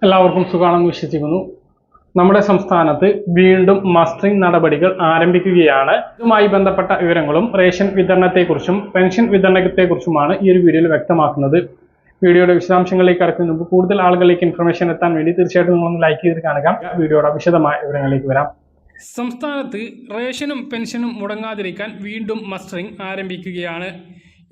എല്ലാവർക്കും സുഖാണെന്ന് വിശ്വസിക്കുന്നു. നമ്മുടെ സംസ്ഥാനത്ത് വീണ്ടും മസ്റ്ററിംഗ് നടപടികൾ ആരംഭിക്കുകയാണ്. ഇതുമായി ബന്ധപ്പെട്ട വിവരങ്ങളും റേഷൻ വിതരണത്തെക്കുറിച്ചും പെൻഷൻ വിതരണത്തെക്കുറിച്ചുമാണ് ഈ ഒരു വീഡിയോയിൽ വ്യക്തമാക്കുന്നത്. വീഡിയോയുടെ വിശദാംശങ്ങളിലേക്ക് കടക്കുന്നതിന് മുമ്പ് കൂടുതൽ ആളുകളിലേക്ക് ഇൻഫർമേഷൻ എത്താൻ വേണ്ടി തീർച്ചയായിട്ടും നിങ്ങളൊന്ന് ലൈക്ക് ചെയ്ത് കാണുക. വീഡിയോയുടെ വിശദമായ വിവരങ്ങളിലേക്ക് വരാം. സംസ്ഥാനത്ത് റേഷനും പെൻഷനും മുടങ്ങാതിരിക്കാൻ വീണ്ടും മസ്റ്ററിംഗ് ആരംഭിക്കുകയാണ്.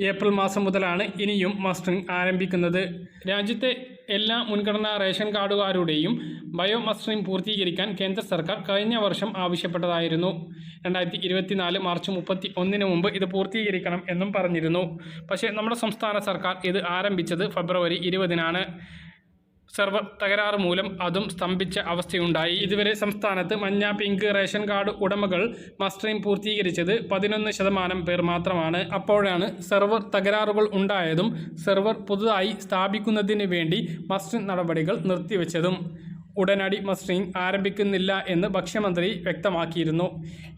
ഏപ്രിൽ മാസം മുതലാണ് ഇനിയും മസ്റ്ററിംഗ് ആരംഭിക്കുന്നത്. രാജ്യത്തെ എല്ലാ മുൻഗണനാ റേഷൻ കാർഡുകാരുടെയും ബയോ മസ്റ്ററിംഗ് പൂർത്തീകരിക്കാൻ കേന്ദ്ര സർക്കാർ കഴിഞ്ഞ വർഷം ആവശ്യപ്പെട്ടതായിരുന്നു. 2024 മാർച്ച് 31 മുമ്പ് ഇത് പൂർത്തീകരിക്കണം എന്നും പറഞ്ഞിരുന്നു. പക്ഷേ നമ്മുടെ സംസ്ഥാന സർക്കാർ ഇത് ആരംഭിച്ചത് ഫെബ്രുവരി 20 സെർവർ തകരാറ് മൂലം അതും സ്തംഭിച്ച അവസ്ഥയുണ്ടായി. ഇതുവരെ സംസ്ഥാനത്ത് മഞ്ഞ പിങ്ക് റേഷൻ കാർഡ് ഉടമകൾ മസ്റ്ററിംഗ് പൂർത്തീകരിച്ചത് 11% പേർ മാത്രമാണ്. അപ്പോഴാണ് സെർവർ തകരാറുകൾ ഉണ്ടായതും സെർവർ പുതുതായി സ്ഥാപിക്കുന്നതിന് വേണ്ടി മസ്റ്ററിംഗ് നടപടികൾ നിർത്തിവെച്ചതും. ഉടനടി മസ്റ്ററിംഗ് ആരംഭിക്കുന്നില്ല എന്ന് ഭക്ഷ്യമന്ത്രി വ്യക്തമാക്കിയിരുന്നു.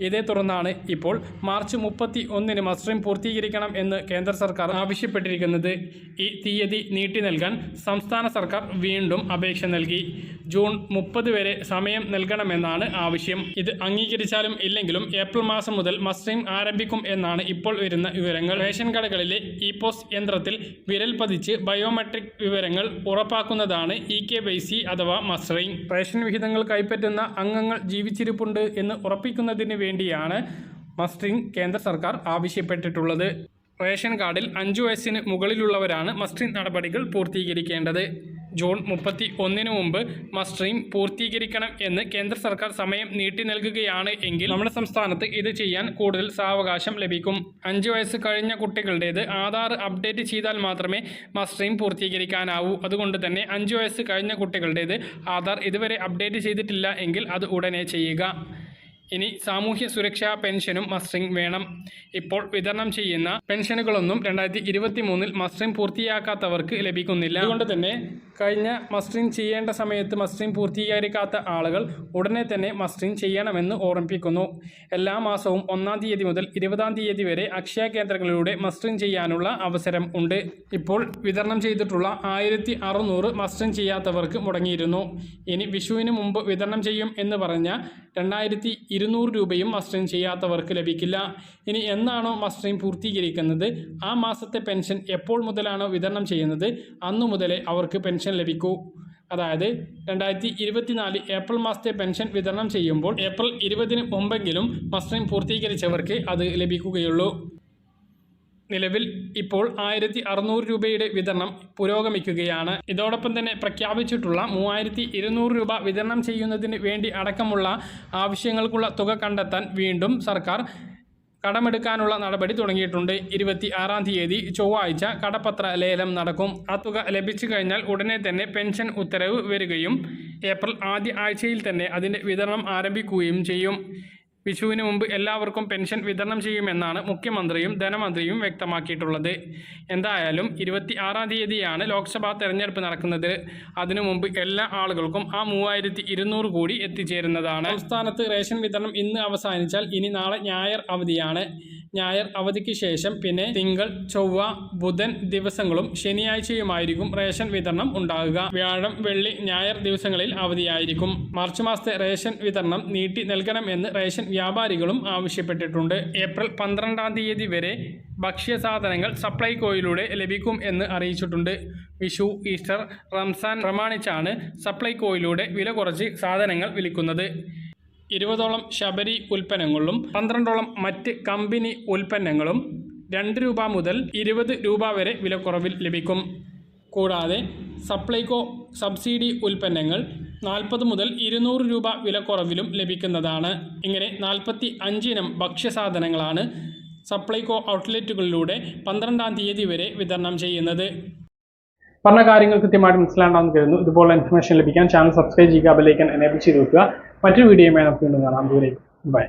ഇതേ തുടർന്നാണ് ഇപ്പോൾ മാർച്ച് 31 മസ്റ്ററിംഗ് പൂർത്തീകരിക്കണം എന്ന് കേന്ദ്ര സർക്കാർ ആവശ്യപ്പെട്ടിരിക്കുന്നത്. ഈ തീയതി നീട്ടി നൽകാൻ സംസ്ഥാന സർക്കാർ വീണ്ടും അപേക്ഷ നൽകി. ജൂൺ 30 വരെ സമയം നൽകണമെന്നാണ് ആവശ്യം. ഇത് അംഗീകരിച്ചാലും ഇല്ലെങ്കിലും ഏപ്രിൽ മാസം മുതൽ മസ്റ്ററിംഗ് ആരംഭിക്കും എന്നാണ് ഇപ്പോൾ വരുന്ന വിവരങ്ങൾ. റേഷൻ കടകളിലെ ഇ-പോസ് യന്ത്രത്തിൽ വിരൽ പതിച്ച് ബയോമെട്രിക് വിവരങ്ങൾ ഉറപ്പാക്കുന്നതാണ് EKYC അഥവാ മസ്റ്ററിംഗ്. റേഷൻ വിഹിതങ്ങൾ കൈപ്പറ്റുന്ന അംഗങ്ങൾ ജീവിച്ചിരിപ്പുണ്ട് എന്ന് ഉറപ്പിക്കുന്നതിന് വേണ്ടിയാണ് മസ്റ്ററിംഗ് കേന്ദ്ര സർക്കാർ ആവശ്യപ്പെട്ടിട്ടുള്ളത്. റേഷൻ കാർഡിൽ 5 വയസ്സിന് മുകളിലുള്ളവരാണ് മസ്റ്ററിംഗ് നടപടികൾ പൂർത്തീകരിക്കേണ്ടത്. ജൂൺ 31 മുമ്പ് മസ്റ്ററിംഗ് പൂർത്തീകരിക്കണം എന്ന് കേന്ദ്ര സർക്കാർ സമയം നീട്ടി നൽകുകയാണ് എങ്കിൽ നമ്മുടെ സംസ്ഥാനത്ത് ഇത് ചെയ്യാൻ കൂടുതൽ സാവകാശം ലഭിക്കും. 5 വയസ്സ് കഴിഞ്ഞ കുട്ടികളുടേത് ആധാർ അപ്ഡേറ്റ് ചെയ്താൽ മാത്രമേ മസ്റ്ററിംഗ് പൂർത്തീകരിക്കാനാവൂ. അതുകൊണ്ട് തന്നെ 5 വയസ്സ് കഴിഞ്ഞ കുട്ടികളുടേത് ആധാർ ഇതുവരെ അപ്ഡേറ്റ് ചെയ്തിട്ടില്ല എങ്കിൽ അത് ഉടനെ ചെയ്യുക. ഇനി സാമൂഹ്യ സുരക്ഷാ പെൻഷനും മസ്റ്ററിംഗ് വേണം. ഇപ്പോൾ വിതരണം ചെയ്യുന്ന പെൻഷനുകളൊന്നും 2023 മസ്റ്ററിംഗ് പൂർത്തിയാക്കാത്തവർക്ക് ലഭിക്കുന്നില്ല. അതുകൊണ്ട് തന്നെ കഴിഞ്ഞ മസ്റ്ററിംഗ് ചെയ്യേണ്ട സമയത്ത് മസ്റ്ററിംഗ് പൂർത്തീകരിക്കാത്ത ആളുകൾ ഉടനെ തന്നെ മസ്റ്ററിംഗ് ചെയ്യണമെന്ന് ഓർമ്മിപ്പിക്കുന്നു. എല്ലാ മാസവും 1-ാം തീയതി മുതൽ 20-ാം തീയതി വരെ അക്ഷയ കേന്ദ്രങ്ങളിലൂടെ മസ്റ്ററിംഗ് ചെയ്യാനുള്ള അവസരം ഉണ്ട്. ഇപ്പോൾ വിതരണം ചെയ്തിട്ടുള്ള 1600 മസ്റ്ററിംഗ് ചെയ്യാത്തവർക്ക് മുടങ്ങിയിരുന്നു. ഇനി വിഷുവിന് മുമ്പ് വിതരണം ചെയ്യും എന്ന് പറഞ്ഞ 2200 രൂപയും മസ്റ്ററിംഗ് ചെയ്യാത്തവർക്ക് ലഭിക്കില്ല. ഇനി എന്നാണോ മസ്റ്ററിംഗ് പൂർത്തീകരിക്കുന്നത് ആ മാസത്തെ പെൻഷൻ എപ്പോൾ മുതലാണോ വിതരണം ചെയ്യുന്നത് അന്നു മുതലേ അവർക്ക് പെൻഷൻ ലഭിക്കൂ. അതായത് 2024 ഏപ്രിൽ മാസത്തെ പെൻഷൻ വിതരണം ചെയ്യുമ്പോൾ ഏപ്രിൽ 20 മുമ്പെങ്കിലും മസ്റ്ററിംഗ് പൂർത്തീകരിച്ചവർക്ക് അത് ലഭിക്കുകയുള്ളൂ. നിലവിൽ ഇപ്പോൾ 1600 രൂപയുടെ വിതരണം പുരോഗമിക്കുകയാണ്. ഇതോടൊപ്പം തന്നെ പ്രഖ്യാപിച്ചിട്ടുള്ള 3200 രൂപ വിതരണം ചെയ്യുന്നതിന് വേണ്ടി അടക്കമുള്ള ആവശ്യങ്ങൾക്കുള്ള തുക കണ്ടെത്താൻ വീണ്ടും സർക്കാർ കടമെടുക്കാനുള്ള നടപടി തുടങ്ങിയിട്ടുണ്ട്. 26-ാം തീയതി ചൊവ്വാഴ്ച കടപ്പത്ര ലേലം നടക്കും. ആ തുക ലഭിച്ചു കഴിഞ്ഞാൽ ഉടനെ തന്നെ പെൻഷൻ ഉത്തരവ് വരികയും ഏപ്രിൽ ആദ്യ ആഴ്ചയിൽ തന്നെ അതിൻ്റെ വിതരണം ആരംഭിക്കുകയും ചെയ്യും. വിഷുവിന് മുമ്പ് എല്ലാവർക്കും പെൻഷൻ വിതരണം ചെയ്യുമെന്നാണ് മുഖ്യമന്ത്രിയും ധനമന്ത്രിയും വ്യക്തമാക്കിയിട്ടുള്ളത്. എന്തായാലും 26-ാം തീയതിയാണ് ലോക്സഭാ തെരഞ്ഞെടുപ്പ് നടക്കുന്നത്. അതിനു മുമ്പ് എല്ലാ ആളുകൾക്കും ആ 3200 കൂടി എത്തിച്ചേരുന്നതാണ്. സംസ്ഥാനത്ത് റേഷൻ വിതരണം ഇന്ന് അവസാനിച്ചാൽ ഇനി നാളെ ഞായർ അവധിയാണ്. ഞായർ അവധിക്ക് ശേഷം പിന്നെ തിങ്കൾ, ചൊവ്വ, ബുധൻ ദിവസങ്ങളും ശനിയാഴ്ചയുമായിരിക്കും റേഷൻ വിതരണം ഉണ്ടാകുക. വ്യാഴം, വെള്ളി, ഞായർ ദിവസങ്ങളിൽ അവധിയായിരിക്കും. മാർച്ച് മാസത്തെ റേഷൻ വിതരണം നീട്ടി നൽകണമെന്ന് റേഷൻ വ്യാപാരികളും ആവശ്യപ്പെട്ടിട്ടുണ്ട്. ഏപ്രിൽ 12-ാം തീയതി വരെ ഭക്ഷ്യസാധനങ്ങൾ സപ്ലൈകോയിലൂടെ ലഭിക്കും എന്ന് അറിയിച്ചിട്ടുണ്ട്. വിഷു, ഈസ്റ്റർ, റംസാൻ പ്രമാണിച്ചാണ് സപ്ലൈകോയിലൂടെ വില കുറച്ച് സാധനങ്ങൾ വിൽക്കുന്നത്. 20ഓളം ശബരി ഉൽപ്പന്നങ്ങളും 12ഓളം മറ്റ് കമ്പനി ഉൽപ്പന്നങ്ങളും 2 രൂപ മുതൽ 20 രൂപ വരെ വിലക്കുറവിൽ ലഭിക്കും. കൂടാതെ സപ്ലൈകോ സബ്സിഡി ഉൽപ്പന്നങ്ങൾ 40 മുതൽ 200 രൂപ വിലക്കുറവിലും ലഭിക്കുന്നതാണ്. ഇങ്ങനെ 45 ഇനം ഭക്ഷ്യസാധനങ്ങളാണ് സപ്ലൈകോ ഔട്ട്ലെറ്റുകളിലൂടെ 12-ാം തീയതി വരെ വിതരണം ചെയ്യുന്നത്. പറഞ്ഞ കാര്യങ്ങൾ കൃത്യമായിട്ട് മനസ്സിലാണെന്ന് കരുതുന്നു. ഇതുപോലുള്ള ഇൻഫർമേഷൻ ലഭിക്കാൻ ചാനൽ സബ്സ്ക്രൈബ് ചെയ്യുക, ബെൽ ഐക്കൺ എനേബിൾ ചെയ്ത് വെക്കുക. മറ്റൊരു വീഡിയോയുമായി നമുക്ക് വീണ്ടും കാണാം. ദൂരേക്ക് ബൈ.